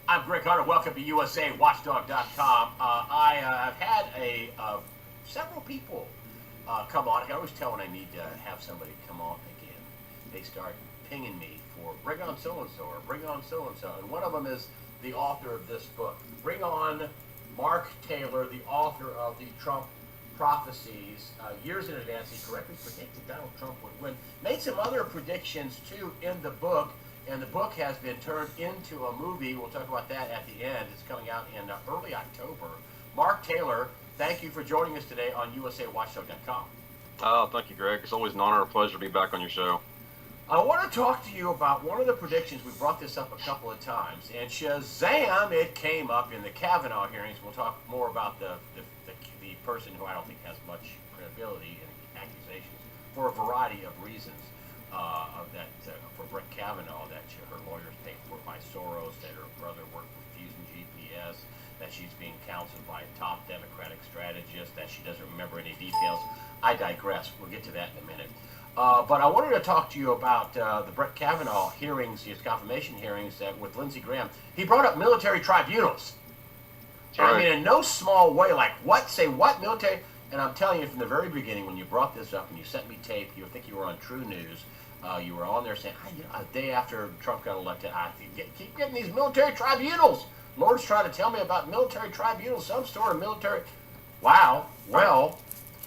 I'm Greg Hunter. Welcome to USAWatchdog.com. I have had several people come on. I always tell when I need to have somebody come on again. They start pinging me for bring on so-and-so or bring on so-and-so. And one of them is the author of this book. Bring on Mark Taylor, the author of the Trump prophecies. Years in advance, he correctly predicted Donald Trump would win. Made some other predictions, too, in the book. And the book has been turned into a movie. We'll talk about that at the end. It's coming out in early October. Mark Taylor, thank you for joining us today on USAWatchdog.com. Thank you, Greg. It's always an honor and a pleasure to be back on your show. I want to talk to you about one of the predictions. We brought this up a couple of times. And shazam, it came up in the Kavanaugh hearings. We'll talk more about the person who I don't think has much credibility in accusations for a variety of reasons. For Brett Kavanaugh, that her lawyers paid for by Soros, that her brother worked with Fusion GPS, that she's being counseled by a top Democratic strategist, that she doesn't remember any details. I digress. We'll get to that in a minute. But I wanted to talk to you about the Brett Kavanaugh hearings, his confirmation hearings with Lindsey Graham. He brought up military tribunals. Right. I mean, in no small way, like what? Say what? Military? And I'm telling you from the very beginning, when you brought this up and you sent me tape, you think you were on True News. You were on there saying, a day after Trump got elected, I keep getting these military tribunals. Lord's trying to tell me about military tribunals, some sort of military. Wow. Well,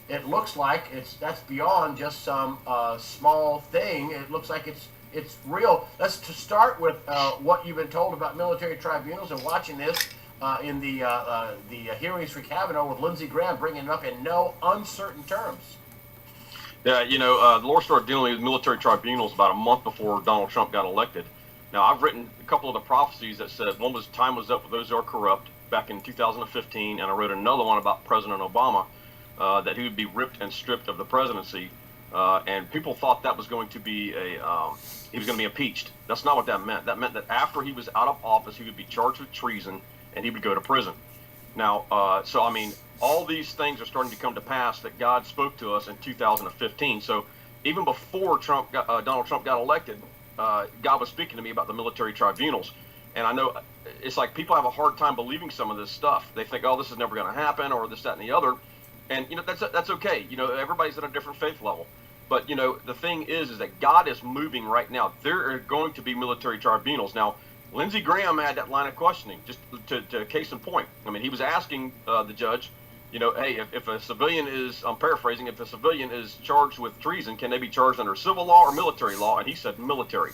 it looks like that's beyond just some small thing. It looks like it's real. Let's start with what you've been told about military tribunals and watching this in the hearings for Kavanaugh with Lindsey Graham bringing it up in no uncertain terms. Yeah, the Lord started dealing with military tribunals about a month before Donald Trump got elected. Now, I've written a couple of the prophecies that said one was time was up for those who are corrupt back in 2015, and I wrote another one about President Obama, that he would be ripped and stripped of the presidency, and people thought that was going to be he was going to be impeached. That's not what that meant. That meant that after he was out of office, he would be charged with treason, and he would go to prison. Now, all these things are starting to come to pass that God spoke to us in 2015. So even before Donald Trump got elected, God was speaking to me about the military tribunals. And I know it's like people have a hard time believing some of this stuff. They think, oh, this is never going to happen, or this, that, and the other. And, that's okay. Everybody's at a different faith level. But, the thing is that God is moving right now. There are going to be military tribunals. Now, Lindsey Graham had that line of questioning, just to case in point. I mean, he was asking the judge, hey, if a civilian is, I'm paraphrasing, if a civilian is charged with treason, can they be charged under civil law or military law? And he said military.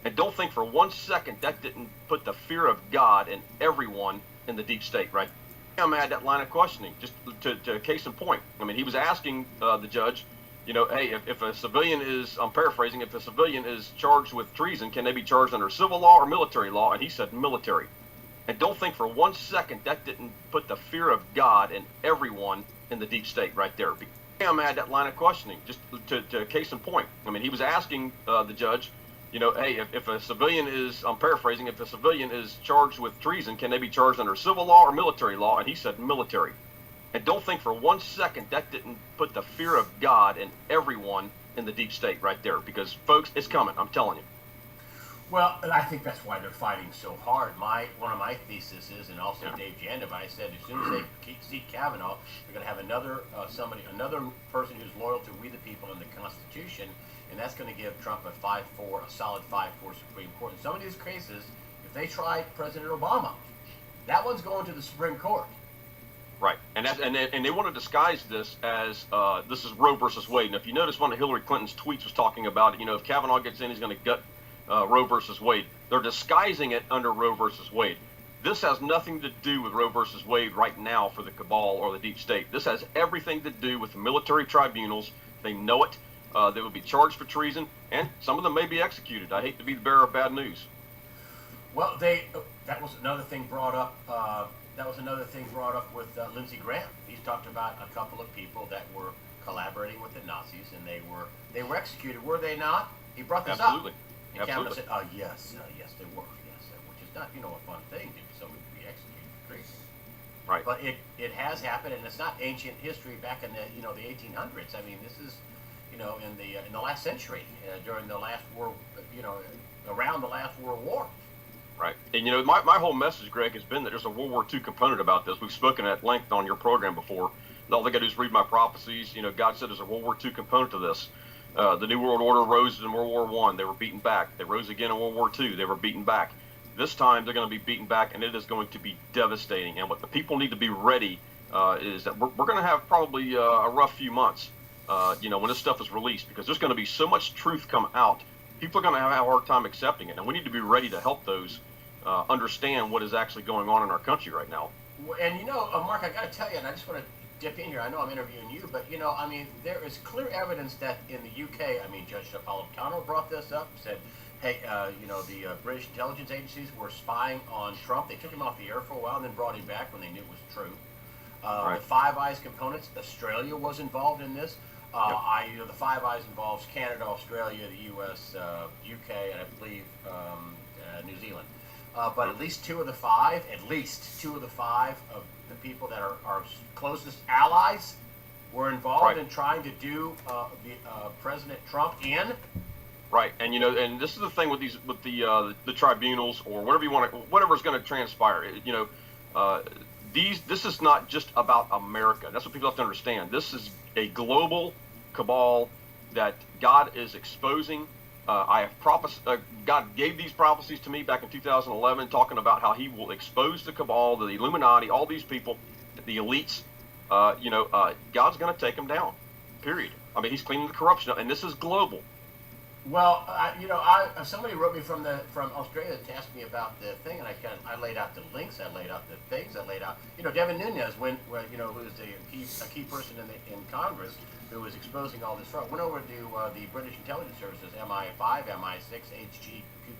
And don't think for 1 second that didn't put the fear of God in everyone in the deep state, right? Graham had that line of questioning, just to case in point. I mean, he was asking the judge, hey, if a civilian is, I'm paraphrasing, if a civilian is charged with treason, can they be charged under civil law or military law? And he said military. And don't think for 1 second that didn't put the fear of God in everyone in the deep state right there. Graham had that line of questioning, just to case in point. I mean, he was asking the judge, hey, if a civilian is, I'm paraphrasing, if a civilian is charged with treason, can they be charged under civil law or military law? And he said military. And don't think for 1 second that didn't put the fear of God in everyone in the deep state right there. Because, folks, it's coming. I'm telling you. Well, I think that's why they're fighting so hard. One of my theses is, and also Dave Jandavai said, as soon as they seat Kavanaugh, they're going to have another person who's loyal to we the people and the Constitution, and that's going to give Trump a solid 5-4 Supreme Court. In some of these cases, if they try President Obama, that one's going to the Supreme Court. Right, and they want to disguise this as this is Roe versus Wade. And if you notice, one of Hillary Clinton's tweets was talking about it. If Kavanaugh gets in, he's going to gut Roe versus Wade. They're disguising it under Roe versus Wade. This has nothing to do with Roe versus Wade right now for the cabal or the deep state. This has everything to do with the military tribunals. They know it. They will be charged for treason, and some of them may be executed. I hate to be the bearer of bad news. Well, that was another thing brought up. With Lindsey Graham. He's talked about a couple of people that were collaborating with the Nazis, and they were executed. Were they not? He brought this Absolutely. up. And Kavanaugh Absolutely. said, yes, they were. Yes, which is not, a fun thing to somebody to be executed for treason. Right. But it has happened, and it's not ancient history back in the 1800s. I mean, this is in the last century, during the last war, around the last World War. Right. And, my whole message, Greg, has been that there's a World War II component about this. We've spoken at length on your program before. All they got to do is read my prophecies. God said there's a World War II component to this. The New World Order rose in World War I. They were beaten back. They rose again in World War II. They were beaten back. This time they're going to be beaten back, and it is going to be devastating. And what the people need to be ready is that we're going to have probably a rough few months, when this stuff is released, because there's going to be so much truth come out. People are going to have a hard time accepting it, and we need to be ready to help those understand what is actually going on in our country right now. And Mark, I got to tell you, and I just want to dip in here. I know I'm interviewing you, but there is clear evidence that in the UK, Judge Napolitano brought this up, said, hey, the British intelligence agencies were spying on Trump. They took him off the air for a while and then brought him back when they knew it was true. Right. The Five Eyes components, Australia was involved in this. Yep. The Five Eyes involves Canada, Australia, the U.S., UK, and I believe New Zealand. But at least two of the five of the people that are our closest allies were involved Right. in trying to do President Trump in. Right, and and this is the thing with the tribunals or whatever you want to, whatever's going to transpire. This is not just about America. That's what people have to understand. This is a global cabal that God is exposing. God gave these prophecies to me back in 2011, talking about how He will expose the cabal, the Illuminati, all these people, the elites. God's going to take them down. Period. He's cleaning the corruption up, and this is global. Well, somebody wrote me from Australia to ask me about the thing, and I laid out the links, I laid out the things, I laid out, Devin Nunes, who is a key person in Congress, who was exposing all this fraud, went over to the British intelligence services, MI5, MI6,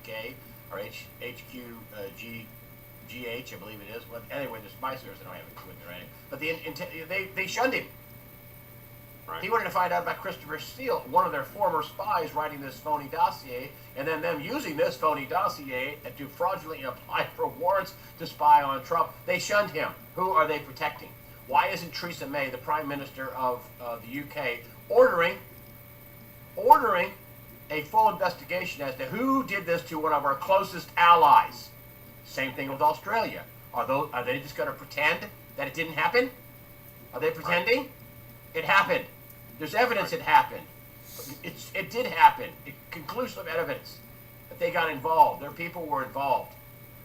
HGK, or HQGH, I believe it is. Well, anyway, the spy service, I don't have it with me right now. But they shunned him. Right. He wanted to find out about Christopher Steele, one of their former spies, writing this phony dossier, and then them using this phony dossier to fraudulently apply for warrants to spy on Trump. They shunned him. Who are they protecting? Why isn't Theresa May, the Prime Minister of the UK, ordering a full investigation as to who did this to one of our closest allies? Same thing with Australia. Are they just going to pretend that it didn't happen? Are they pretending? Right. It happened. There's evidence it happened. It did happen. Conclusive evidence that they got involved. Their people were involved.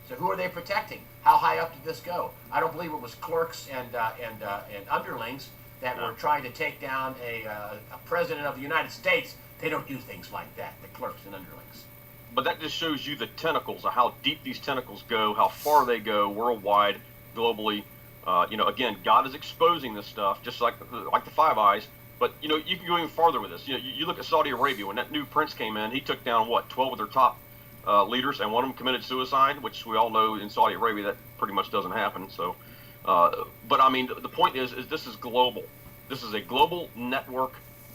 So who are they protecting? How high up did this go? I don't believe it was clerks and underlings that were trying to take down a president of the United States. They don't do things like that, the clerks and underlings. But that just shows you the tentacles of how deep these tentacles go, how far they go worldwide, globally. Again, God is exposing this stuff, just like the Five Eyes. But, you can go even farther with this. You look at Saudi Arabia. When that new prince came in, he took down, 12 of their top leaders, and one of them committed suicide, which we all know in Saudi Arabia that pretty much doesn't happen. So, the point is this is global. This is a global network,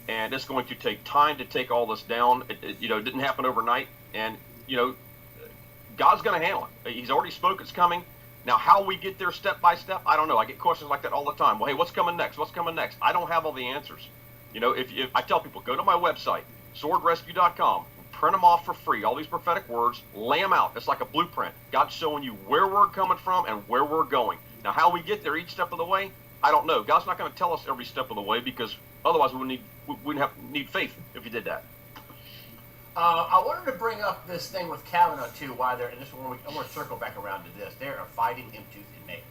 and it's going to take time to take all this down. It didn't happen overnight, and, God's going to handle it. He's already spoke it's coming. Now, how we get there step by step, I don't know. I get questions like that all the time. Well, hey, what's coming next? What's coming next? I don't have all the answers. If I tell people, go to my website, swordrescue.com, print them off for free, all these prophetic words, lay them out. It's like a blueprint. God's showing you where we're coming from and where we're going. Now, how we get there each step of the way, I don't know. God's not going to tell us every step of the way, because otherwise we wouldn't need faith if He did that. I wanted to bring up this thing with Kavanaugh too. I want to circle back around to this. They are fighting him tooth and nail.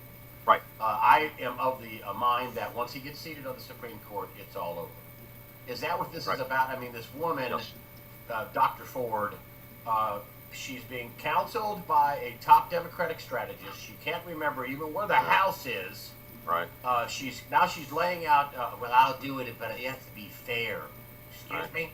Right. I am of the mind that once he gets seated on the Supreme Court, it's all over. Is that what this is about? This woman, yes. Dr. Ford, she's being counseled by a top Democratic strategist. She can't remember even where the House is. Right. She's laying out. Well, I'll do it, but it has to be fair. Excuse me.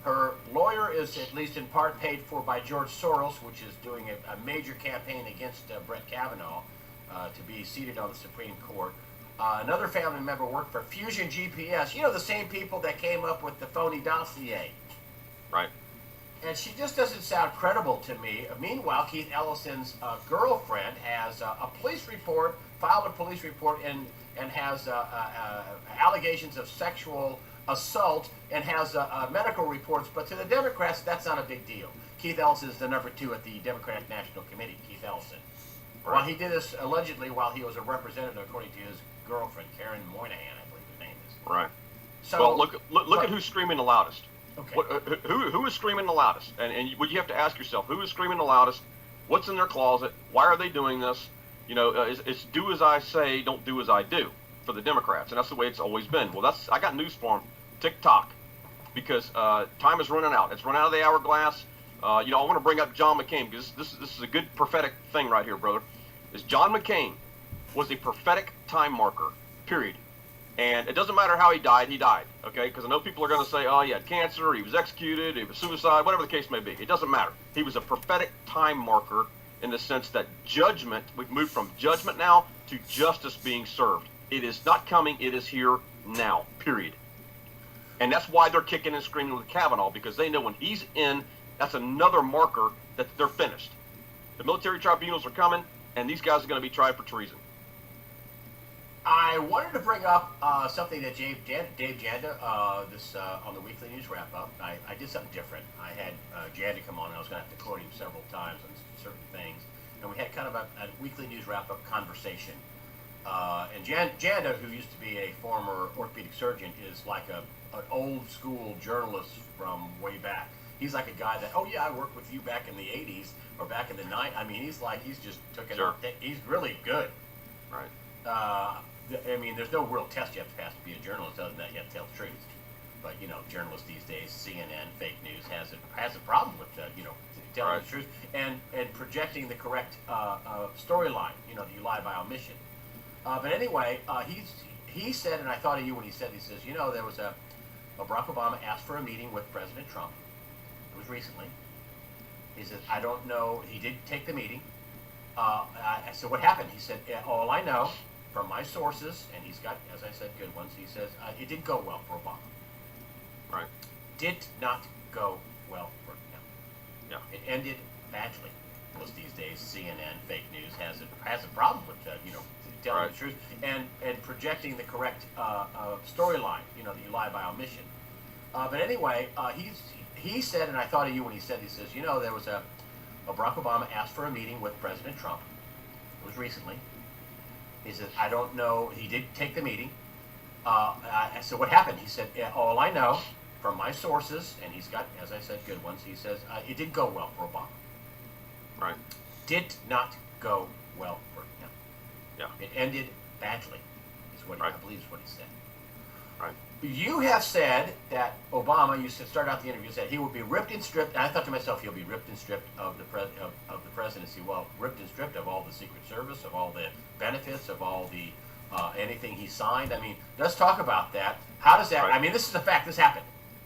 Her lawyer is at least in part paid for by George Soros, which is doing a major campaign against Brett Kavanaugh to be seated on the Supreme Court. Another family member worked for Fusion GPS, the same people that came up with the phony dossier. Right. And she just doesn't sound credible to me. Meanwhile, Keith Ellison's girlfriend has filed a police report and has allegations of sexual assault and has medical reports, but to the Democrats, that's not a big deal. Keith Ellison is the number 2 at the Democratic National Committee, Keith Ellison. Right. Well, he did this allegedly while he was a representative, according to his girlfriend, Karen Moynihan, I believe his name is. Right. So, well, look at who's screaming the loudest. Okay. Who is screaming the loudest? And what you have to ask yourself, who is screaming the loudest? What's in their closet? Why are they doing this? You know, it's do as I say, don't do as I do for the Democrats, and that's the way it's always been. Well, I got news for them. Tick-tock, because time is running out. It's run out of the hourglass. I want to bring up John McCabe, because this is a good prophetic thing right here, brother. Is John McCabe was a prophetic time marker, period. And it doesn't matter how he died, okay? Because I know people are going to say, oh, he had cancer, he was executed, he was suicide, whatever the case may be. It doesn't matter. He was a prophetic time marker in the sense that judgment, we've moved from judgment now to justice being served. It is not coming, it is here now, period. And that's why they're kicking and screaming with Kavanaugh, because they know when he's in, that's another marker that they're finished. The military tribunals are coming, and these guys are going to be tried for treason. I wanted to bring up something that Dave Janda, on the weekly news wrap-up. I did something different. I had Janda come on, and I was going to have to quote him several times on certain things. And we had kind of a weekly news wrap-up conversation. And Janda, who used to be a former orthopedic surgeon, is like an old-school journalist from way back. He's like a guy that, oh yeah, I worked with you back in the 80s or back in the 90s. I mean, he's just took it. Sure. He's really good. Right. I mean, there's no real test you have to pass to be a journalist other than that you have to tell the truth. But, journalists these days, CNN, fake news, has a problem with, telling Right. the truth and projecting the correct storyline, that you lie by omission. But anyway, he said, and I thought of you when he said, there was Barack Obama asked for a meeting with President Trump. It was recently. He said, I don't know, he did take the meeting. I said, what happened? He said, all I know from my sources, and he's got, as I said, good ones, he says, it didn't go well for Obama. Right. Did not go well for him. Yeah. It ended badly. Most these days, CNN, fake news, has a problem with, telling Right. the truth and projecting the correct storyline, that you lie by omission. But anyway, he said, and I thought of you when he said, there was Barack Obama asked for a meeting with President Trump. It was recently. He said, I don't know, he did take the meeting. I said, what happened? He said, all I know from my sources, and he's got, as I said, good ones, he says, it didn't go well for Obama. Right. Did not go well for him. Yeah. It ended badly, is what Right. I believe is what he said. Right. You have said that Obama, you start out the interview, said he would be ripped and stripped, and I thought to myself, he'll be ripped and stripped of the presidency. Well, ripped and stripped of all the Secret Service, of all the benefits, of all the anything he signed. I mean, let's talk about that. How does that, Right. I mean, this is a fact, this happened.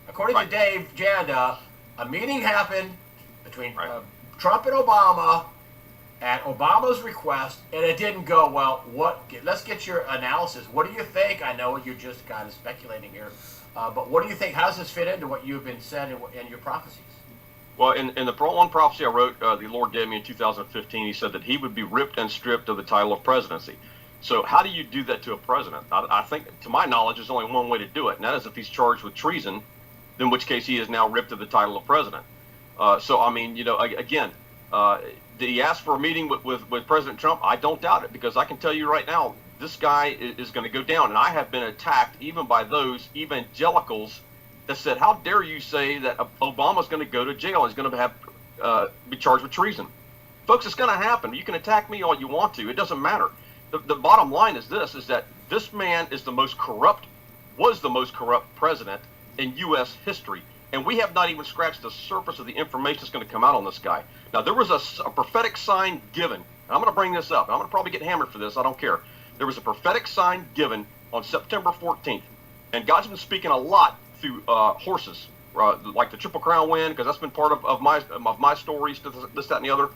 According Right. to Dave Janda, a meeting happened between Right. Trump and Obama at Obama's request, and it didn't go well. Let's get your analysis. What do you think? I know you're just kind of speculating here, but what do you think? How does this fit into what you've been said in your prophecies? Well, in the one prophecy I wrote, the Lord gave me in 2015, he said that he would be ripped and stripped of the title of presidency. So how do you do that to a president? I think, to my knowledge, there's only one way to do it, and that is if he's charged with treason, in which case he is now ripped of the title of president. So, I mean, again, did he ask for a meeting with President Trump? I don't doubt it, because I can tell you right now, this guy is going to go down. And I have been attacked even by those evangelicals that said, how dare you say that Obama's going to go to jail? He's going to be charged with treason. Folks, it's going to happen. You can attack me all you want to. It doesn't matter. The bottom line is that this man was the most corrupt president in U.S. history. And we have not even scratched the surface of the information that's going to come out on this guy. Now, there was a prophetic sign given. And I'm going to bring this up. I'm going to probably get hammered for this. I don't care. There was a prophetic sign given on September 14th. And God's been speaking a lot through horses, like the Triple Crown win, because that's been part of my stories, this, that, and the other.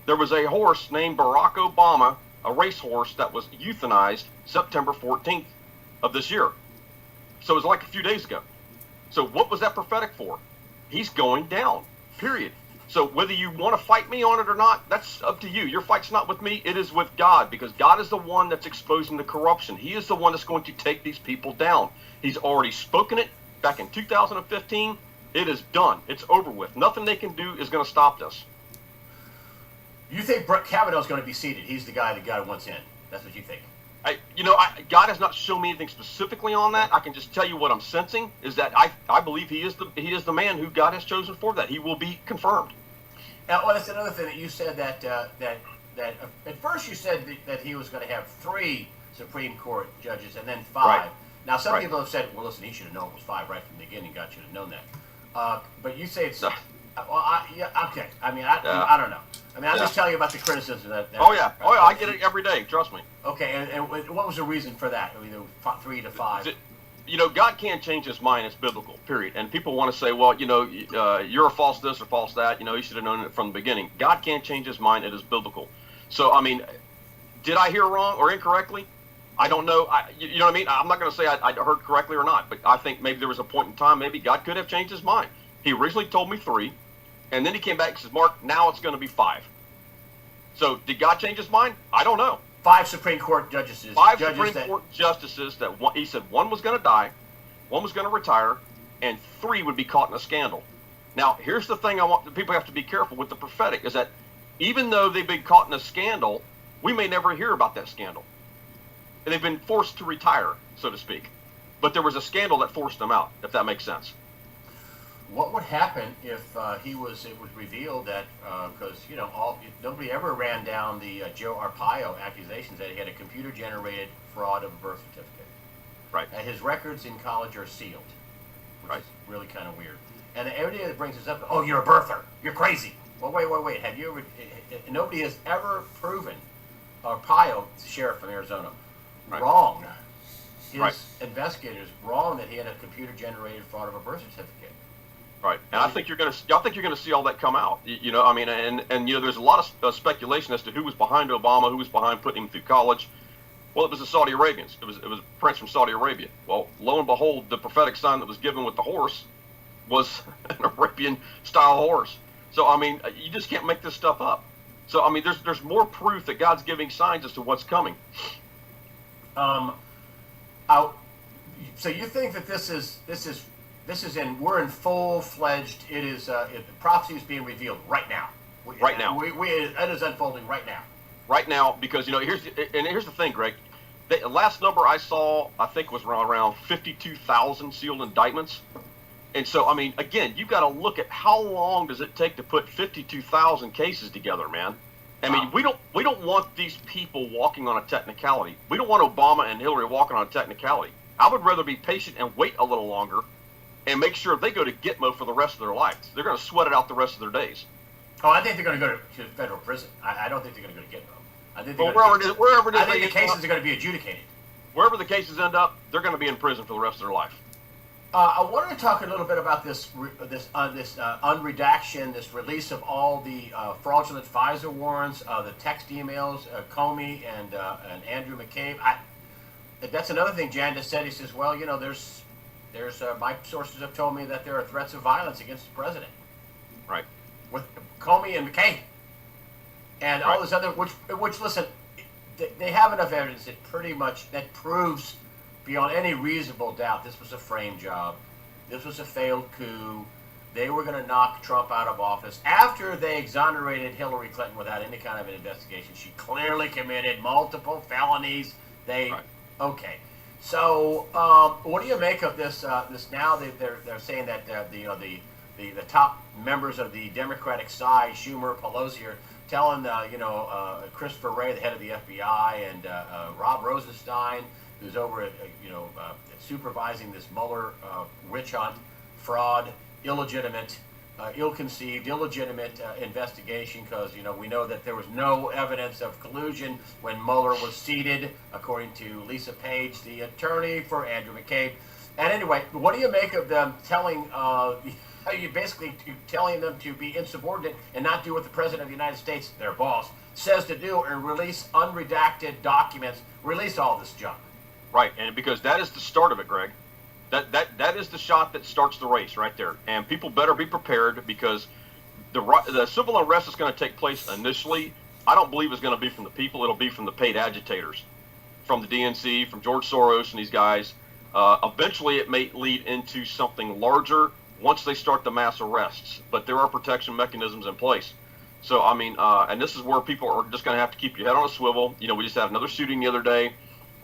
There was a horse named Barack Obama, a racehorse that was euthanized September 14th of this year. So it was like a few days ago. So what was that prophetic for? He's going down, period. So whether you want to fight me on it or not, that's up to you. Your fight's not with me. It is with God, because God is the one that's exposing the corruption. He is the one that's going to take these people down. He's already spoken it back in 2015. It is done. It's over with. Nothing they can do is going to stop this. You think Brett Kavanaugh's going to be seated? He's the guy that God wants in. That's what you think. God has not shown me anything specifically on that. I can just tell you what I'm sensing is that I believe he is the man who God has chosen for that. He will be confirmed. Now, well, that's another thing that you said that at first you said that he was going to have 3 Supreme Court judges and then 5. Right. Now, some Right. people have said, well, listen, he should have known it was 5 right from the beginning. God should have known that. But you say it's... No. Okay. I mean, I don't know. I mean, I'm just telling you about the criticism that Oh yeah, I get it every day. Trust me. Okay, and what was the reason for that? I mean, 3 to 5. God can't change his mind. It's biblical, period. And people want to say, well, you're a false this or false that. He should have known it from the beginning. God can't change his mind. It is biblical. So, I mean, did I hear wrong or incorrectly? I don't know. You know what I mean? I'm not going to say I heard correctly or not, but I think maybe there was a point in time, maybe God could have changed his mind. He originally told me 3, and then he came back and says, Mark, now it's going to be 5. So, did God change his mind? I don't know. 5 Supreme Court justices. 5 Supreme Court justices that he said one was going to die, one was going to retire, and 3 would be caught in a scandal. Now, here's the thing people have to be careful with the prophetic, is that even though they've been caught in a scandal, we may never hear about that scandal. And they've been forced to retire, so to speak. But there was a scandal that forced them out, if that makes sense. What would happen if it was revealed that because nobody ever ran down the Joe Arpaio accusations that he had a computer-generated fraud of a birth certificate. Right. And his records in college are sealed, which is really kind of weird. And every day that brings us up, oh, you're a birther, you're crazy. Well, wait. Have you ever? Nobody has ever proven Arpaio, the sheriff from Arizona, wrong. His investigators wrong that he had a computer-generated fraud of a birth certificate. Right, and I think you're going to see all that come out. I mean, and there's a lot of speculation as to who was behind Obama, who was behind putting him through college. Well, it was the Saudi Arabians. It was a prince from Saudi Arabia. Well, lo and behold, the prophetic sign that was given with the horse was an Arabian-style horse. So, I mean, you just can't make this stuff up. So, I mean, there's more proof that God's giving signs as to what's coming. So you think that we're in full-fledged, the prophecy is being revealed right now. Right now. It is unfolding right now. Right now, because, here's the thing, Greg. The last number I saw, I think, was around 52,000 sealed indictments. And so, I mean, again, you've got to look at how long does it take to put 52,000 cases together, man. I mean, we don't want these people walking on a technicality. We don't want Obama and Hillary walking on a technicality. I would rather be patient and wait a little longer and make sure they go to Gitmo for the rest of their lives. They're going to sweat it out the rest of their days. Oh, I think they're going to go to federal prison. I don't think they're going to go to Gitmo. I think the cases are going to be adjudicated. Wherever the cases end up, they're going to be in prison for the rest of their life. I wanted to talk a little bit about this unredaction, this release of all the fraudulent FISA warrants, the text emails, Comey and Andrew McCabe. That's another thing Jan just said. He says, well, there's my sources have told me that there are threats of violence against the president. Right. With Comey and McCabe. And all this other, which listen, they have enough evidence that proves beyond any reasonable doubt this was a frame job. This was a failed coup. They were going to knock Trump out of office. After they exonerated Hillary Clinton without any kind of an investigation, she clearly committed multiple felonies. Okay. So, what do you make of this? This now they're saying that the top members of the Democratic side, Schumer, Pelosi, are telling Christopher Wray, the head of the FBI, and Rob Rosenstein, who's over at supervising this Mueller witch hunt, fraud, illegitimate, ill-conceived, illegitimate investigation, because we know that there was no evidence of collusion when Mueller was seated, according to Lisa Page, the attorney for Andrew McCabe. And anyway, what do you make of them telling them to be insubordinate and not do what the President of the United States, their boss, says to do, and release unredacted documents, release all this junk? Right, and because that is the start of it, Greg. That is the shot that starts the race right there. And people better be prepared, because the civil unrest that's going to take place initially, I don't believe is going to be from the people. It'll be from the paid agitators, from the DNC, from George Soros and these guys. Eventually, it may lead into something larger once they start the mass arrests. But there are protection mechanisms in place. So, I mean, and this is where people are just going to have to keep your head on a swivel. You know, we just had another shooting the other day.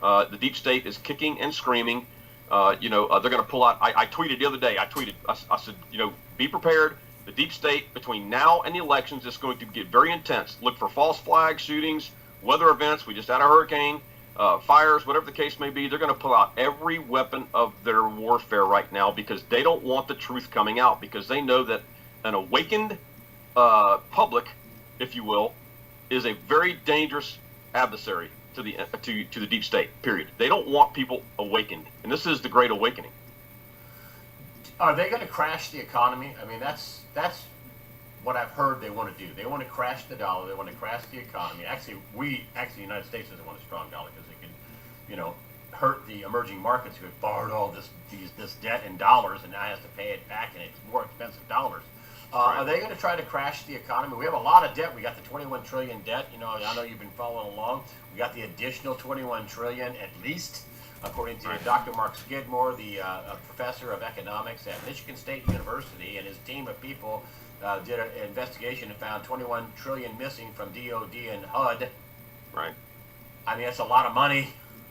The deep state is kicking and screaming. They're going to pull out. I tweeted the other day. I said, be prepared. The deep state, between now and the elections, is going to get very intense. Look for false flag shootings, weather events. We just had a hurricane, fires, whatever the case may be. They're going to pull out every weapon of their warfare right now because they don't want the truth coming out, because they know that an awakened public, if you will, is a very dangerous adversary to the deep state, period. They don't want people awakened, and this is the Great Awakening. Are they going to crash the economy? I mean, that's what I've heard they want to do. They want to crash the dollar. They want to crash the economy. Actually, the United States doesn't want a strong dollar because it can, hurt the emerging markets who have borrowed all this debt in dollars and now has to pay it back in more expensive dollars. Are they going to try to crash the economy? We have a lot of debt. We got the 21 trillion debt. I know you've been following along. We got the additional 21 trillion at least, according to Dr. Mark Skidmore, the professor of economics at Michigan State University, and his team of people did an investigation and found 21 trillion missing from DOD and HUD. Right. I mean, that's a lot of money.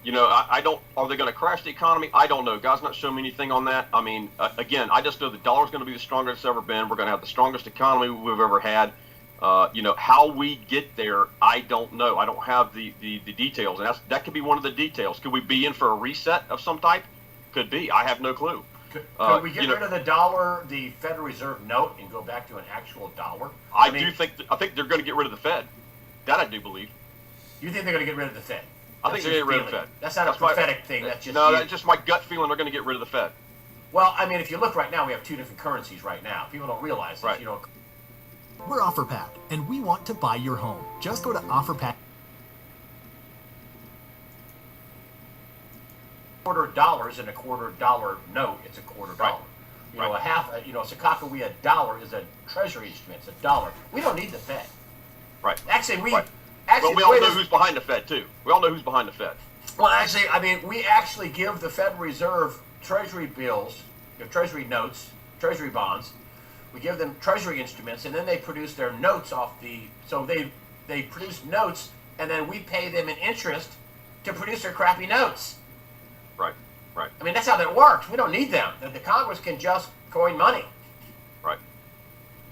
I don't. Are they going to crash the economy? I don't know. God's not showing me anything on that. I mean, again, I just know the dollar's going to be the strongest it's ever been. We're going to have the strongest economy we've ever had. How we get there, I don't know. I don't have the details, and that could be one of the details. Could we be in for a reset of some type? Could be. I have no clue. Could we get rid of the dollar, the Federal Reserve note, and go back to an actual dollar? I think they're going to get rid of the Fed. That I do believe. You think they're going to get rid of the Fed? I think they're going to get rid of the Fed. That's not a prophetic thing. That's just that's just my gut feeling. They're going to get rid of the Fed. Well, I mean, if you look right now, we have two different currencies right now. People don't realize this. Right. We're OfferPack, and we want to buy your home. Just go to OfferPack. $quarter and a $quarter note. It's a $quarter. A half. A Sakakawea dollar is a treasury instrument. It's $1. We don't need the Fed. Right. Actually, we all know who's behind the Fed too. We all know who's behind the Fed. Well, actually, I mean, we actually give the Federal Reserve treasury bills, treasury notes, treasury bonds. We give them treasury instruments, and then they produce their notes so they produce notes, and then we pay them in interest to produce their crappy notes. Right. I mean, that's how that works. We don't need them. The Congress can just coin money. Right.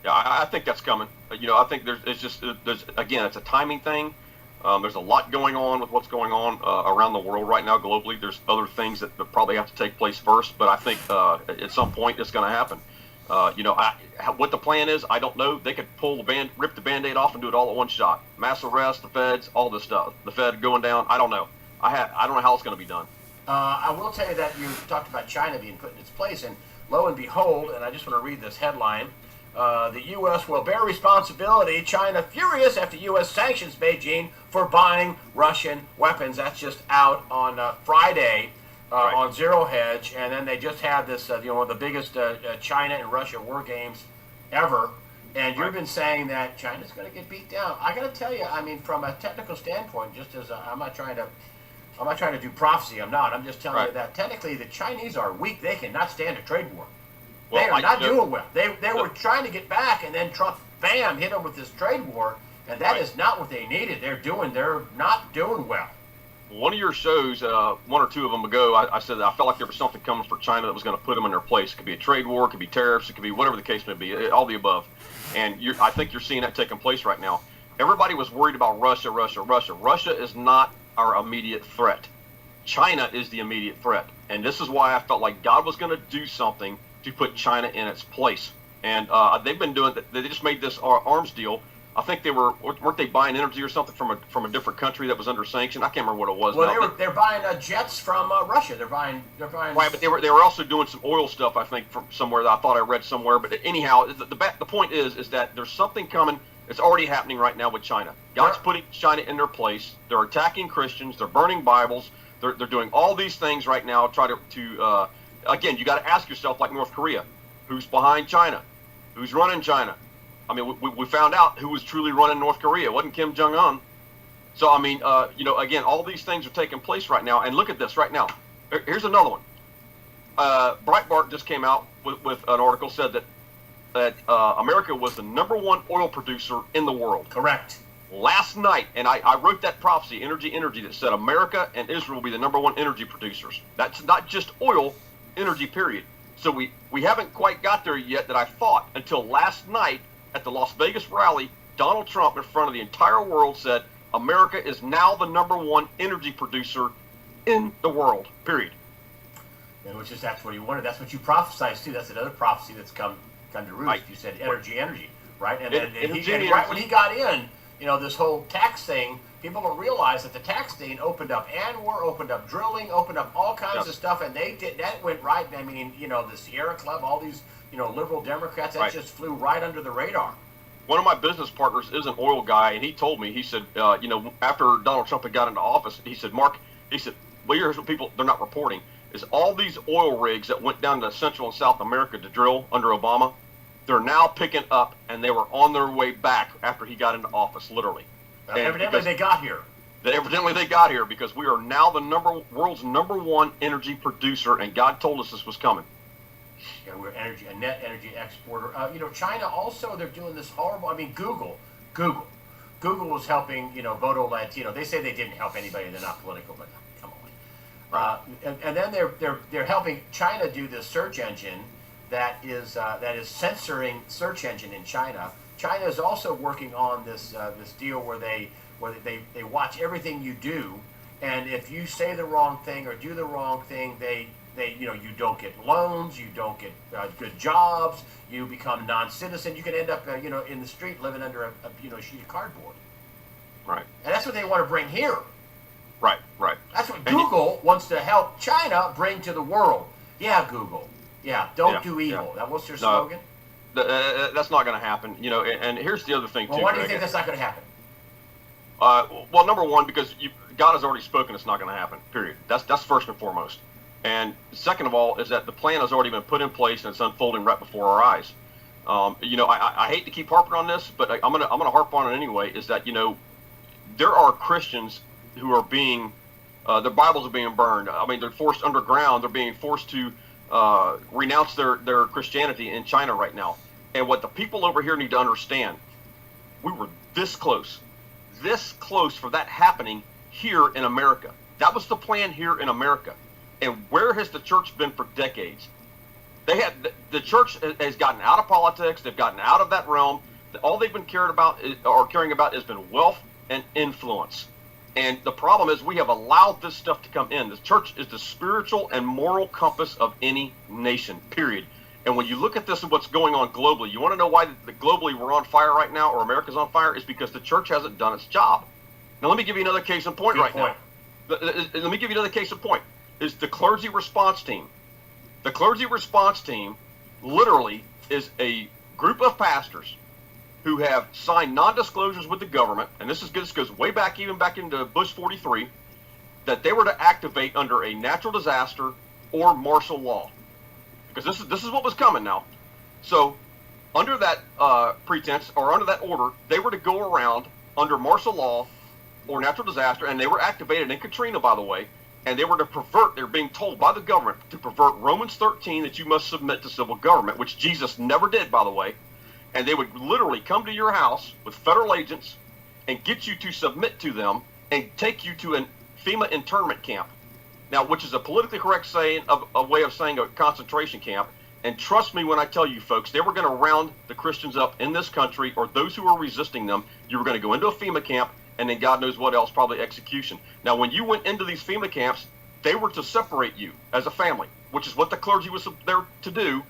Yeah, I think that's coming. I think there's it's a timing thing. There's a lot going on with what's going on around the world right now globally. There's other things that probably have to take place first, but I think at some point it's going to happen. What the plan is, I don't know. They could rip the Band-Aid off and do it all at one shot. Mass arrest, the feds, all this stuff. The Fed going down. I don't know. I don't know how it's going to be done. I will tell you that you talked about China being put in its place, and lo and behold, and I just want to read this headline, the U.S. will bear responsibility. China furious after U.S. sanctions Beijing for buying Russian weapons. That's just out on Friday on Zero Hedge, and then they just had this, one of the biggest China and Russia war games ever. And you've been saying that China's going to get beat down. I got to tell you, I mean, from a technical standpoint, just as I'm not trying to do prophecy. I'm not. I'm just telling you that technically the Chinese are weak. They cannot stand a trade war. They are not doing well. They were trying to get back, and then Trump, bam, hit them with this trade war, and that is not what they needed. They're not doing well. One of your shows, one or two of them ago, I said that I felt like there was something coming for China that was going to put them in their place. It could be a trade war, it could be tariffs, it could be whatever the case may be, all the above. And I think you're seeing that taking place right now. Everybody was worried about Russia. Russia is not our immediate threat. China is the immediate threat. And this is why I felt like God was going to do something to put China in its place. And they've been doing that. They just made this arms deal. I think weren't they buying energy or something from a different country that was under sanction? I can't remember what it was. Well, they're buying jets from Russia. They're buying. Right, but they were also doing some oil stuff. I think from somewhere that I thought I read somewhere. But anyhow, the point is that there's something coming. It's already happening right now with China. God's putting China in their place. They're attacking Christians. They're burning Bibles. They're doing all these things right now. Again, you got to ask yourself, like North Korea, who's behind China, who's running China. I mean, we found out who was truly running North Korea. It wasn't Kim Jong-un. So, I mean, again, all these things are taking place right now. And look at this right now. Here's another one. Breitbart just came out with an article, said that America was the #1 oil producer in the world. Correct. Last night, and I wrote that prophecy, energy, that said America and Israel will be the #1 energy producers. That's not just oil, energy, period. So we haven't quite got there yet, that I thought, until last night at the Las Vegas rally. Donald Trump, in front of the entire world, said America is now the #1 energy producer in the world, period. And which is, that's what he wanted. That's what you prophesied too. That's another prophecy that's come to roost. Right. You said energy, right? And Energy. right when he got in, this whole tax thing, people don't realize that the tax thing opened up ANWR, opened up drilling, opened up all kinds of stuff, and that went right. I mean, the Sierra Club, all these, liberal Democrats, that just flew right under the radar. One of my business partners is an oil guy, and he told me, he said, after Donald Trump had got into office, he said, Mark, well, here's what people, they're not reporting, is all these oil rigs that went down to Central and South America to drill under Obama, they're now picking up, and they were on their way back after he got into office, literally. Evidently they got here. Evidently they got here because we are now the world's #1 energy producer, and God told us this was coming. Yeah, we're a net energy exporter. China also, they're doing this horrible. I mean, Google was helping. Voto-led. They say they didn't help anybody. They're not political, but come on. And then they're helping China do this search engine that is censoring search engine in China. China is also working on this deal where they watch everything you do, and if you say the wrong thing or do the wrong thing, you don't get loans, you don't get good jobs, you become non-citizen, you can end up in the street living under a sheet of cardboard. Right. And that's what they want to bring here. Right. That's what Google wants to help China bring to the world. Yeah, Google. Yeah, don't do evil. Yeah. That was their slogan. That's not going to happen. And here's the other thing too. Well, why do you think that's not going to happen? Well, #1, because God has already spoken, it's not going to happen. Period. That's first and foremost. And second of all, is that the plan has already been put in place and it's unfolding right before our eyes. I hate to keep harping on this, but I'm gonna harp on it anyway. Is that there are Christians who are being their Bibles are being burned. I mean, they're forced underground. They're being forced to renounce their Christianity in China right now. And what the people over here need to understand, we were this close for that happening here in America. That was the plan here in America. And where has the church been for decades? The church has gotten out of politics. They've gotten out of that realm. All they've been caring about has been wealth and influence. And the problem is we have allowed this stuff to come in. The church is the spiritual and moral compass of any nation, period. And when you look at this and what's going on globally, you want to know why globally we're on fire right now, or America's on fire, is because the church hasn't done its job. Now let me give you another case in point now. Let me give you another case in point. Is the clergy response team. The clergy response team literally is a group of pastors who have signed non-disclosures with the government, and this goes way back, even back into Bush 43, that they were to activate under a natural disaster or martial law, because this is what was coming now. So under that pretense or under that order, they were to go around under martial law or natural disaster, and they were activated in Katrina, by the way. And they were to pervert, they're being told by the government to pervert Romans 13, that you must submit to civil government, which Jesus never did, by the way. And they would literally come to your house with federal agents and get you to submit to them and take you to a FEMA internment camp. Now, which is a politically correct a way of saying a concentration camp. And trust me when I tell you, folks, they were going to round the Christians up in this country, or those who were resisting them. You were going to go into a FEMA camp, and then God knows what else, probably execution. Now, when you went into these FEMA camps, they were to separate you as a family, which is what the clergy was there to do,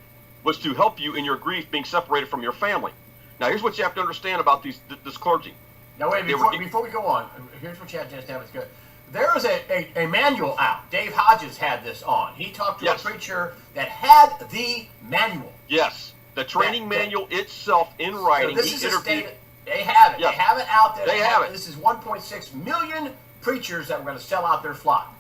was to help you in your grief being separated from your family. Now, here's what you have to understand about this clergy. Now, wait, before we go on, here's what you have to understand. It's good. There is a manual out. Dave Hodges had this on. He talked to a preacher that had the manual. Yes, the training manual itself in writing. So this is a statement. They have it. Yes. They have it out there. They have it. This is 1.6 million preachers that were going to sell out their flock.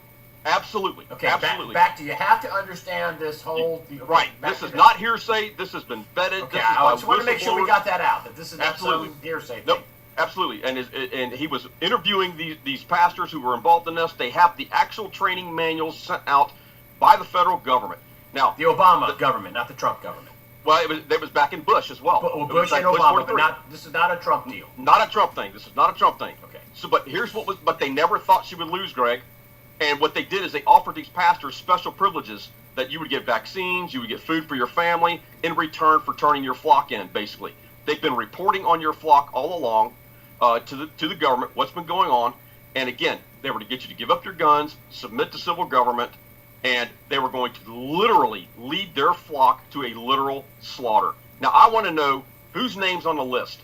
Absolutely. Okay, Absolutely. back to you have to understand this whole... Right. This is not hearsay. This has been vetted. Okay, this is I just want to make sure we whistleblowers. got that out, that this is not Absolutely. some hearsay thing. Nope. Absolutely. And he was interviewing these pastors who were involved in this. They have the actual training manuals sent out by the federal government. Now, The Obama government, not the Trump government. well, it was back in Bush as well. Bush and Obama, but this is not a Trump deal. Not a Trump thing. This is not a Trump thing. Okay. So, but here's what was. But they never thought she would lose, Greg. And what they did is they offered these pastors special privileges that you would get vaccines, you would get food for your family in return for turning your flock in. Basically, they've been reporting on your flock all along to the government what's been going on. And again, they were to get you to give up your guns, submit to civil government, and they were going to literally lead their flock to a literal slaughter. Now, I want to know whose name's on the list,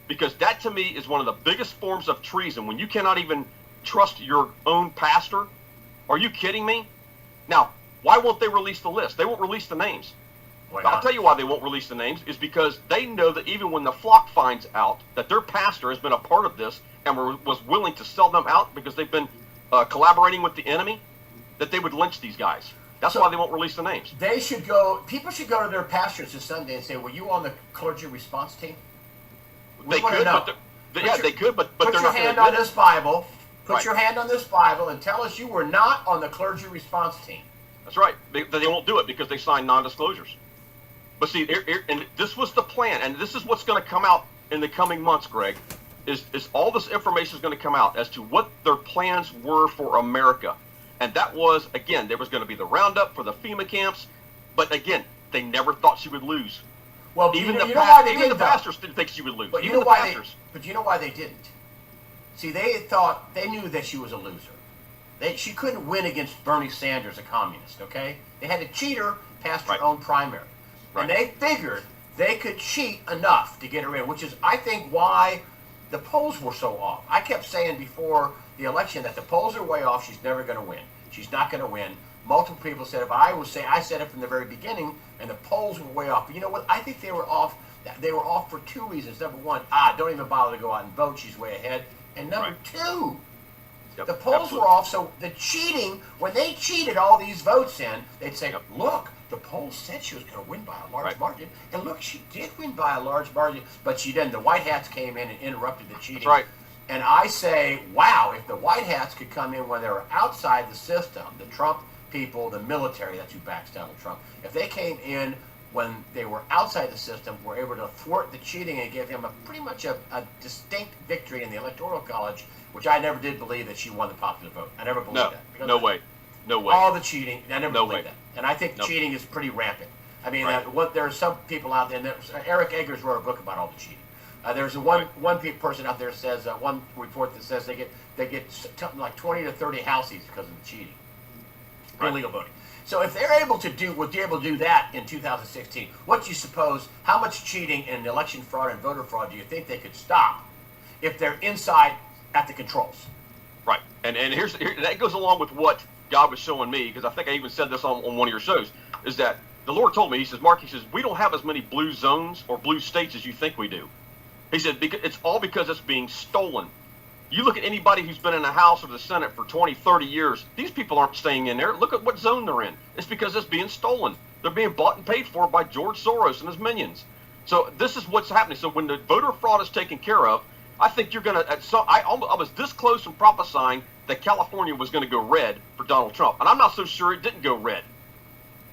because that to me is one of the biggest forms of treason when you cannot even trust your own pastor. Are you kidding me? Now, why won't they release the list? They won't release the names. Why not? I'll tell you why they won't release the names is because they know that even when the flock finds out that their pastor has been a part of this and was willing to sell them out because they've been collaborating with the enemy, that they would lynch these guys. That's why they won't release the names. People should go to their pastors this Sunday and say, were you on the clergy response team? They could, but they're not going to admit it. Put your hand on this Bible. Put Right. your hand on this Bible and tell us you were not on the clergy response team. That's right. They won't do it because they signed non-disclosures. But see, and this was the plan, and this is what's going to come out in the coming months, Greg, is all this information is going to come out as to what their plans were for America. And that was, again, there was going to be the roundup for the FEMA camps, but again, they never thought she would lose. Well, Even you know why they even the didn't, though? pastors didn't think she would lose. But you Even know the why pastors. But you know why they didn't? See, they knew that she was a loser. She couldn't win against Bernie Sanders, a communist, okay? They had to cheat her past her Right. own primary. Right. And they figured they could cheat enough to get her in, which is, I think, why the polls were so off. I kept saying before the election that the polls are way off. She's never going to win. She's not going to win. Multiple people said it, but I said it from the very beginning, and the polls were way off. But you know what? I think they were off. They were off for two reasons. Number one, don't even bother to go out and vote. She's way ahead. And number Right. two, Yep, the polls absolutely. were off. So the cheating, when they cheated all these votes in, they'd say, Yep. look, the polls said she was going to win by a large Right. margin. And look, she did win by a large margin, but she didn't. The White Hats came in and interrupted the cheating. That's right. And I say, wow, if the White Hats could come in when they were outside the system, the Trump people, the military, that's who backs Donald Trump, if they came in when they were outside the system, were able to thwart the cheating and give him pretty much a distinct victory in the Electoral College, which I never did believe that she won the popular vote. I never believed No, that. Because no of way. No way. all the cheating, I never No believed way. that. And I think No. cheating is pretty rampant. I mean, Right. there are some people out there, and Eric Eggers wrote a book about all the cheating. There's one person out there says, one report that says they get something like 20 to 30 houses because of the cheating, illegal voting. So if they're able to do that in 2016, what do you suppose? How much cheating and election fraud and voter fraud do you think they could stop if they're inside at the controls? Right. And that goes along with what God was showing me, because I think I even said this on one of your shows, is that the Lord told me, he says, Mark, he says, we don't have as many blue zones or blue states as you think we do. He said, it's all because it's being stolen. You look at anybody who's been in the House or the Senate for 20, 30 years, these people aren't staying in there. Look at what zone they're in. It's because it's being stolen. They're being bought and paid for by George Soros and his minions. So this is what's happening. So when the voter fraud is taken care of, I think you're going to, I was this close from prophesying that California was going to go red for Donald Trump. And I'm not so sure it didn't go red.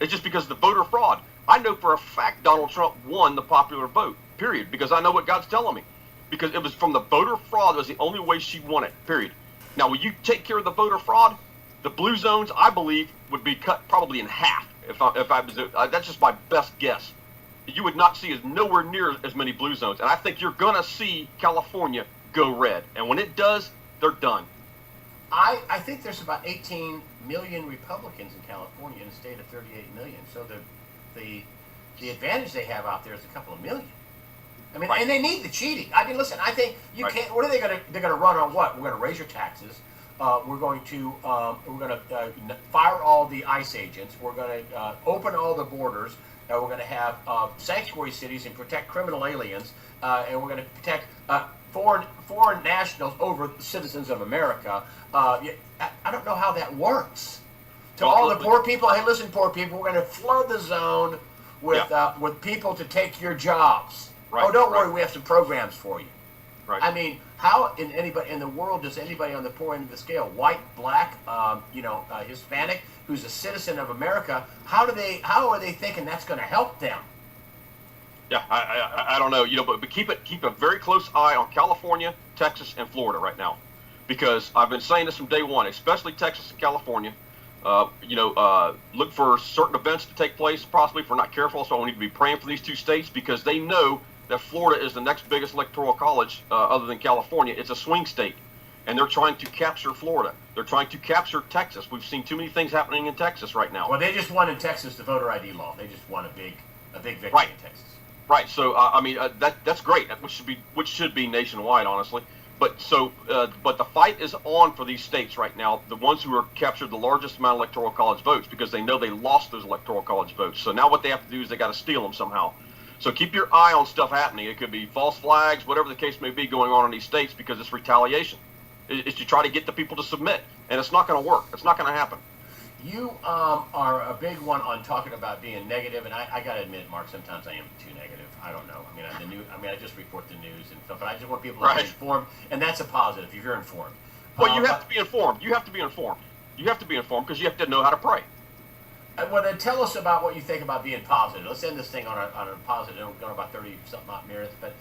It's just because of the voter fraud. I know for a fact Donald Trump won the popular vote, period, because I know what God's telling me. Because it was from the voter fraud was the only way she won it, period. Now, when you take care of the voter fraud, the blue zones, I believe, would be cut probably in half. That's just my best guess. You would not see nowhere near as many blue zones. And I think you're going to see California go red. And when it does, they're done. I think there's about 18 million Republicans in California in a state of 38 million. So the advantage they have out there is a couple of million. I mean, Right. and they need the cheating. I mean, listen, I think you Right. can't. What are they going to? They're going to run on what? We're going to raise your taxes. We're going to fire all the ICE agents. We're going to open all the borders. We're going to have sanctuary cities and protect criminal aliens. And we're going to protect foreign nationals over citizens of America. I don't know how that works. To all the poor people, hey, listen, poor people, we're going to flood the zone with people to take your jobs. Right, oh, don't worry, we have some programs for you. Right. I mean, how in the world does anybody on the poor end of the scale, white, black, Hispanic, who's a citizen of America, how are they thinking that's going to help them? Yeah, I don't know, but keep a very close eye on California, Texas, and Florida right now, because I've been saying this from day one, especially Texas and California. Look for certain events to take place, possibly if we're not careful. So we need to be praying for these two states, because they know that Florida is the next biggest electoral college other than California. It's a swing state, and they're trying to capture Florida. They're trying to capture Texas. We've seen too many things happening in Texas right now. Well, they just won in Texas the voter ID law. They just won a big victory Right. in Texas. Right. So that's great. Which should be nationwide, honestly. But the fight is on for these states right now, the ones who are captured the largest amount of electoral college votes, because they know they lost those electoral college votes. So now what they have to do is they got to steal them somehow. So keep your eye on stuff happening. It could be false flags, whatever the case may be going on in these states, because it's retaliation. It's to try to get the people to submit, and it's not going to work. It's not going to happen. You are a big one on talking about being negative, and I got to admit, Mark, sometimes I am too negative. I don't know. I just report the news and stuff, but I just want people to be informed, and that's a positive if you're informed. Well, you have to be informed. You have to be informed. You have to be informed because you have to know how to pray. Well, then tell us about what you think about being positive. Let's end this thing on a positive. We're going about 30-something odd minutes, but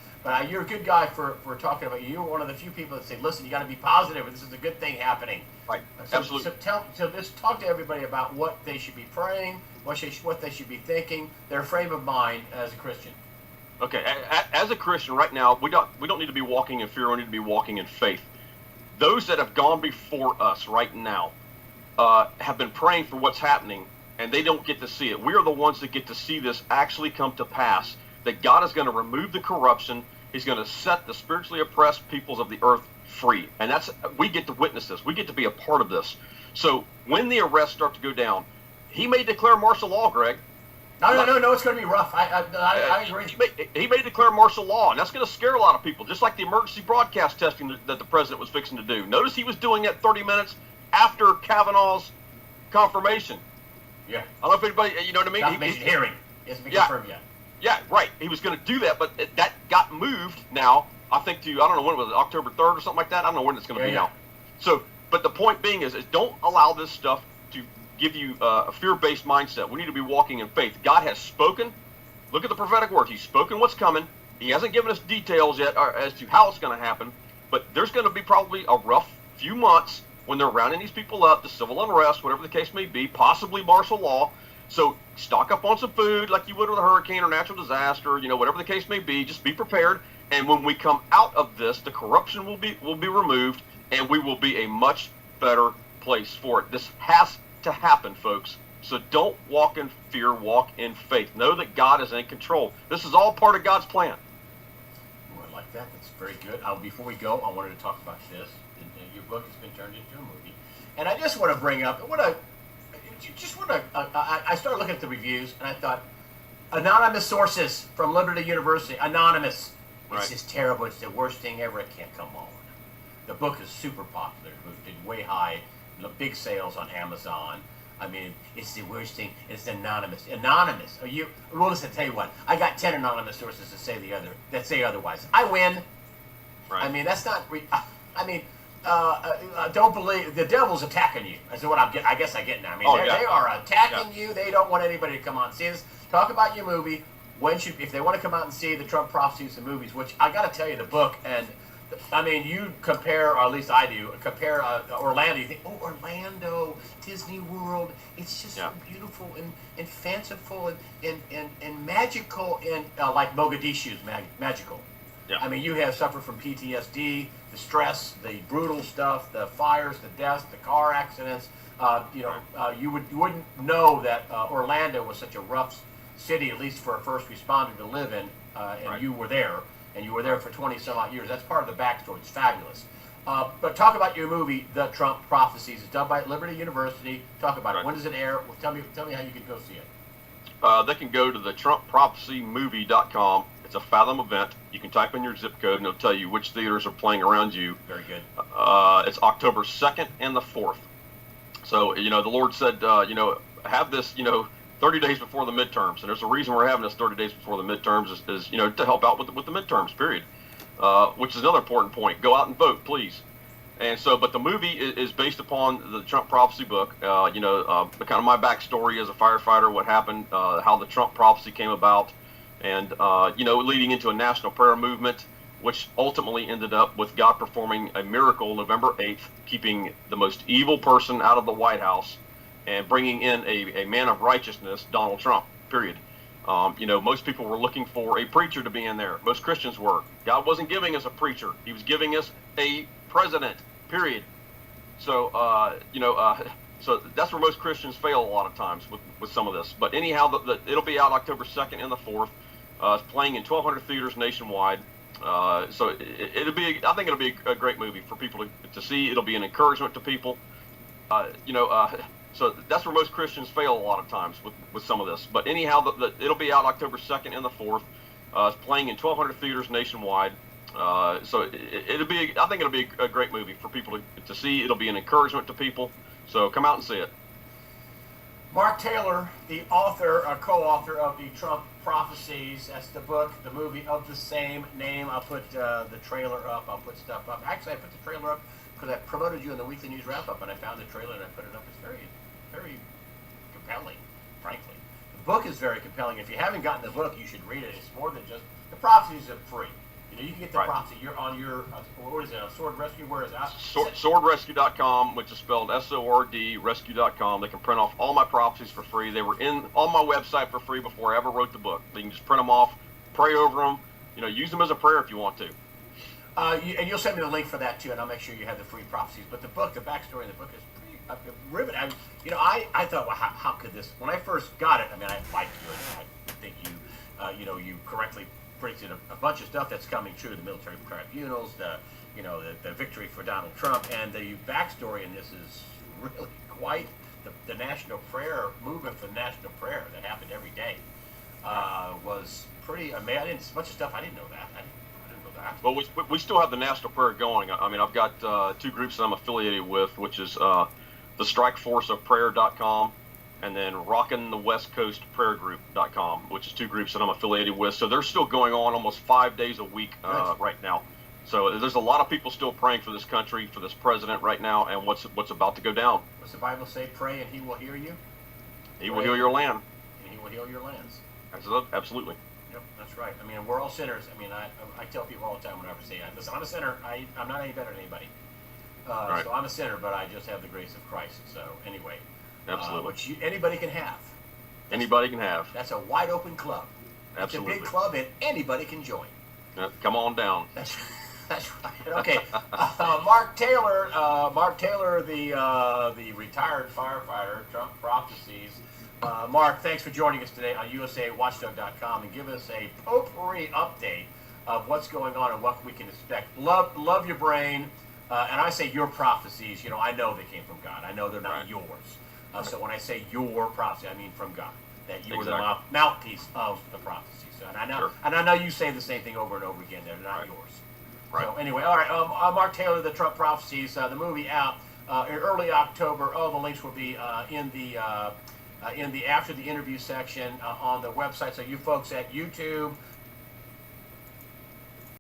you're a good guy for talking about. You're one of the few people that say, listen, you got to be positive, and this is a good thing happening. Right. Absolutely. So just talk to everybody about what they should be praying, what they should be thinking, their frame of mind as a Christian. Okay. As a Christian right now, we don't need to be walking in fear. We need to be walking in faith. Those that have gone before us right now have been praying for what's happening, and they don't get to see it. We are the ones that get to see this actually come to pass, that God is going to remove the corruption. He's going to set the spiritually oppressed peoples of the earth free. And we get to witness this. We get to be a part of this. So when the arrests start to go down, he may declare martial law, Greg. No, it's going to be rough. I agree. He may declare martial law, and that's going to scare a lot of people, just like the emergency broadcast testing that the president was fixing to do. Notice he was doing that 30 minutes after Kavanaugh's confirmation. Yeah. I don't know if anybody, you know what I mean? Confirmation hearing. It hasn't been confirmed yet. Yeah, right. He was going to do that, but that got moved now, I think, to, I don't know when it was, October 3rd or something like that. I don't know when it's going to be now. So, but the point being is don't allow this stuff to give you a fear-based mindset. We need to be walking in faith. God has spoken. Look at the prophetic word. He's spoken what's coming. He hasn't given us details yet as to how it's going to happen, but there's going to be probably a rough few months when they're rounding these people up, the civil unrest, whatever the case may be, possibly martial law. So stock up on some food like you would with a hurricane or natural disaster, whatever the case may be. Just be prepared. And when we come out of this, the corruption will be removed, and we will be a much better place for it. This has to happen, folks. So don't walk in fear, walk in faith. Know that God is in control. This is all part of God's plan. Oh, I like that. That's very good. Before we go, I wanted to talk about this. Your book has been turned into a movie. And I just want to bring up, I started looking at the reviews, and I thought, anonymous sources from Liberty University, anonymous. Right. It's just terrible. It's the worst thing ever. It can't come on. The book is super popular. It did way high, big sales on Amazon. I mean, it's the worst thing. It's anonymous. Anonymous. Well, listen, tell you what. I got 10 anonymous sources that say otherwise. I win. Right. I mean, that's not. Don't believe the devil's attacking you. That's what I guess I get now. I mean, they are attacking you. They don't want anybody to come on and see this. Talk about your movie. If they want to come out and see the Trump prophecies and movies, which I got to tell you, the book, and I mean, you compare, or at least I do, compare Orlando. You think, oh, Orlando, Disney World. It's just so beautiful and fanciful and magical, and like Mogadishu's magical. Yeah. I mean, you have suffered from PTSD, the stress, the brutal stuff, the fires, the deaths, the car accidents. You wouldn't know that Orlando was such a rough city, at least for a first responder to live in, and you were there, and you were there for 20 some odd years. That's part of the backstory. It's fabulous. But talk about your movie, The Trump Prophecies. It's done by Liberty University. Talk about it. When does it air? Well, tell me how you can go see it. They can go to the TrumpProphecyMovie.com. It's a Fathom event. You can type in your zip code, and it'll tell you which theaters are playing around you. Very good. It's October 2nd and the 4th. So, the Lord said, have this, 30 days before the midterms. And there's a reason we're having this 30 days before the midterms is to help out with the midterms, period. Which is another important point. Go out and vote, please. And so, but the movie is based upon the Trump prophecy book. Kind of my backstory as a firefighter, what happened, how the Trump prophecy came about, and, leading into a national prayer movement, which ultimately ended up with God performing a miracle November 8th, keeping the most evil person out of the White House and bringing in a man of righteousness, Donald Trump, period. Most people were looking for a preacher to be in there. Most Christians were. God wasn't giving us a preacher. He was giving us a president, period. So, so that's where most Christians fail a lot of times with some of this. But anyhow, it'll be out October 2nd and the 4th. It's playing in 1,200 theaters nationwide. So it'll be, I think it'll be a great movie for people to see. It'll be an encouragement to people. So that's where most Christians fail a lot of times with some of this. But anyhow, it'll be out October 2nd and the 4th. It's playing in 1,200 theaters nationwide. So it'll be, I think it'll be a great movie for people to see. It'll be an encouragement to people. So come out and see it. Mark Taylor, the author, co-author of the Trump Prophecies. That's the book, the movie of the same name. I'll put the trailer up. I'll put stuff up. Actually, I put the trailer up because I promoted you in the Weekly News Wrap-Up, and I found the trailer and I put it up. It's very, very compelling, frankly. The book is very compelling. If you haven't gotten the book, you should read it. It's more than just, the prophecies are free. You can get the prophecy. You're on your, what is it, on Sword Rescue? Where is that? Swordrescue.com, which is spelled S-O-R-D, rescue.com. They can print off all my prophecies for free. They were on my website for free before I ever wrote the book. You can just print them off, pray over them, use them as a prayer if you want to. And you'll send me the link for that too, and I'll make sure you have the free prophecies. But the book, the backstory in the book is pretty riveting. I thought, well, how could this? When I first got it, I like you, and I think you correctly predicted a bunch of stuff that's coming true. The military tribunals, the victory for Donald Trump, and the backstory in this is really quite the national prayer movement for national prayer that happened every day was pretty amazing. As much stuff I didn't know that. I didn't know that. Well, we still have the national prayer going. I've got 2 groups that I'm affiliated with, which is the StrikeForceOfPrayer.com and then RockinTheWestCoastPrayerGroup.com, which is 2 groups that I'm affiliated with. So they're still going on almost 5 days a week right now. So there's a lot of people still praying for this country, for this president right now, and what's about to go down. What's the Bible say? Pray and he will hear you. He will heal your land. And he will heal your lands. Absolutely. Yep, that's right. We're all sinners. I tell people all the time whenever I say, listen, I'm a sinner. I'm not any better than anybody. Right. So I'm a sinner, but I just have the grace of Christ. So anyway. Absolutely. Which anybody can have. Anybody can have. That's a wide open club. Absolutely. It's a big club and anybody can join. Come on down. That's right. Okay. Mark Taylor, the retired firefighter, Trump Prophecies. Mark, thanks for joining us today on USAWatchdog.com and give us a potpourri update of what's going on and what we can expect. Love your brain. And I say your prophecies, I know they came from God. I know they're not yours. So when I say your prophecy, I mean from God. That you were the mouthpiece of the prophecy. So, and I know you say the same thing over and over again. They're not yours. Right. So anyway, all right. Mark Taylor, the Trump Prophecies, the movie out in early October. Oh, the links will be in the after the interview section on the website. So you folks at YouTube,